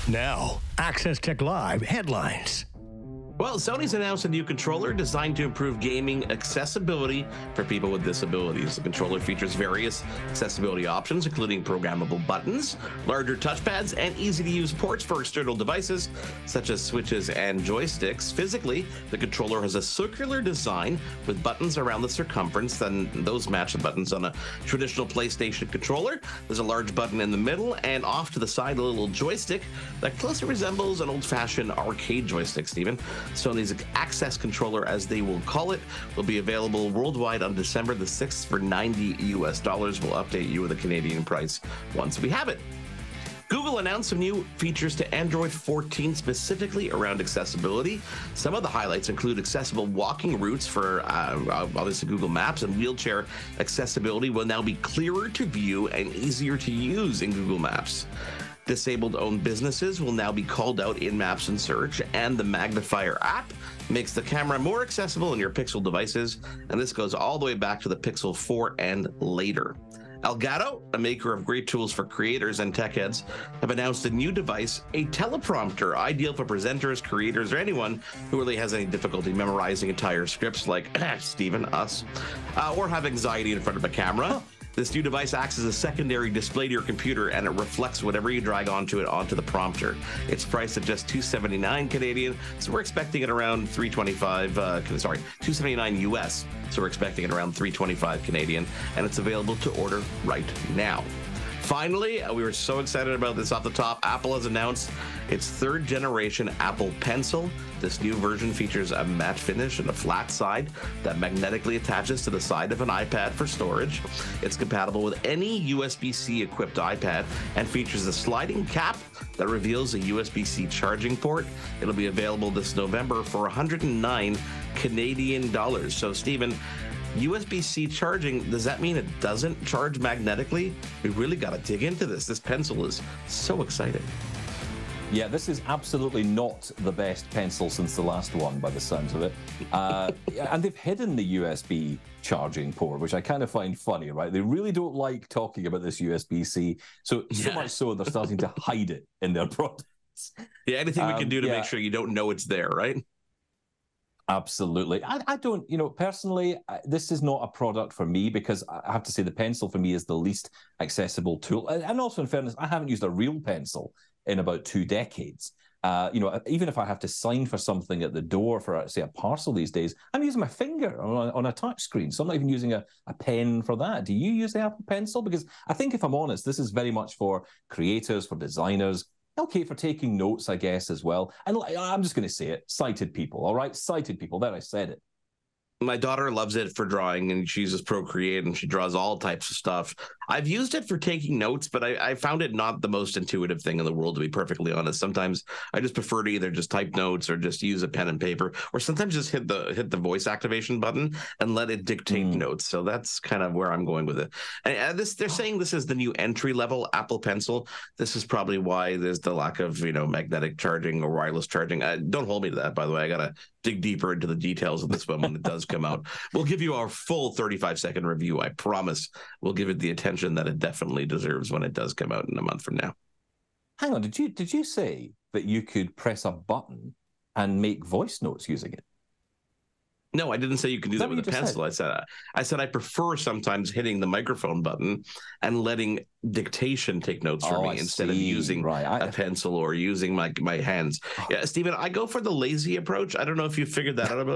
Now, Access Tech Live headlines. Well, Sony's announced a new controller designed to improve gaming accessibility for people with disabilities. The controller features various accessibility options, including programmable buttons, larger touchpads, and easy-to-use ports for external devices, such as switches and joysticks. Physically, the controller has a circular design with buttons around the circumference, and those match the buttons on a traditional PlayStation controller. There's a large button in the middle, and off to the side, a little joystick that closely resembles an old-fashioned arcade joystick, Stephen. Sony's Access controller, as they will call it, will be available worldwide on December the 6th for $90 US. We'll update you with a Canadian price once we have it. Google announced some new features to Android 14 specifically around accessibility. Some of the highlights include accessible walking routes for obviously Google Maps, and wheelchair accessibility will now be clearer to view and easier to use in Google Maps. Disabled-owned businesses will now be called out in Maps and Search, and the Magnifier app makes the camera more accessible in your Pixel devices, and this goes all the way back to the Pixel 4 and later. Elgato, a maker of great tools for creators and tech heads, have announced a new device, a teleprompter, ideal for presenters, creators, or anyone who really has any difficulty memorizing entire scripts like Stephen, us, or have anxiety in front of a camera. This new device acts as a secondary display to your computer, and it reflects whatever you drag onto it onto the prompter. It's priced at just $279 Canadian, so we're expecting it around $279 US. So we're expecting it around $325 Canadian, and it's available to order right now. Finally, we were so excited about this off the top. Apple has announced its third generation Apple Pencil. This new version features a matte finish and a flat side that magnetically attaches to the side of an iPad for storage. It's compatible with any USB-C equipped iPad and features a sliding cap that reveals a USB-C charging port. It'll be available this November for 109 Canadian dollars. So, Stephen, USB-C charging, does that mean it doesn't charge magnetically? We really got to dig into this. This pencil is so exciting. Yeah, this is absolutely not the best pencil since the last one, by the sounds of it. And they've hidden the USB charging port, which I kind of find funny, right? They really don't like talking about this USB-C, so much so they're starting to hide it in their products. Yeah, anything we can do to make sure you don't know it's there, right? Absolutely. I don't, personally, this is not a product for me, because I have to say the pencil for me is the least accessible tool. And also, in fairness, I haven't used a real pencil in about 2 decades. Even if I have to sign for something at the door for, say, a parcel these days, I'm using my finger on a touch screen. So I'm not even using a pen for that. Do you use the Apple Pencil? Because I think, if I'm honest, this is very much for creators, for designers, okay, for taking notes, I guess, as well. And I'm just going to say it, sighted people, all right? Sighted people, there, I said it. My daughter loves it for drawing, and she uses Procreate, and she draws all types of stuff. I've used it for taking notes, but I found it not the most intuitive thing in the world, to be perfectly honest. Sometimes I just prefer to either just type notes or just use a pen and paper, or sometimes just hit the voice activation button and let it dictate notes. So that's kind of where I'm going with it. And they're saying this is the new entry-level Apple Pencil. This is probably why there's the lack of magnetic charging or wireless charging. Don't hold me to that, by the way. I got to dig deeper into the details of this one when it does come out. We'll give you our full 35-second review. I promise we'll give it the attention that it definitely deserves when it does come out in a month from now. Hang on, did you say that you could press a button and make voice notes using it? No, I didn't say you can do that with a pencil. I said I prefer sometimes hitting the microphone button and letting dictation take notes for me instead of using a pencil or using my hands. Yeah, Stephen, I go for the lazy approach. I don't know if you figured that out about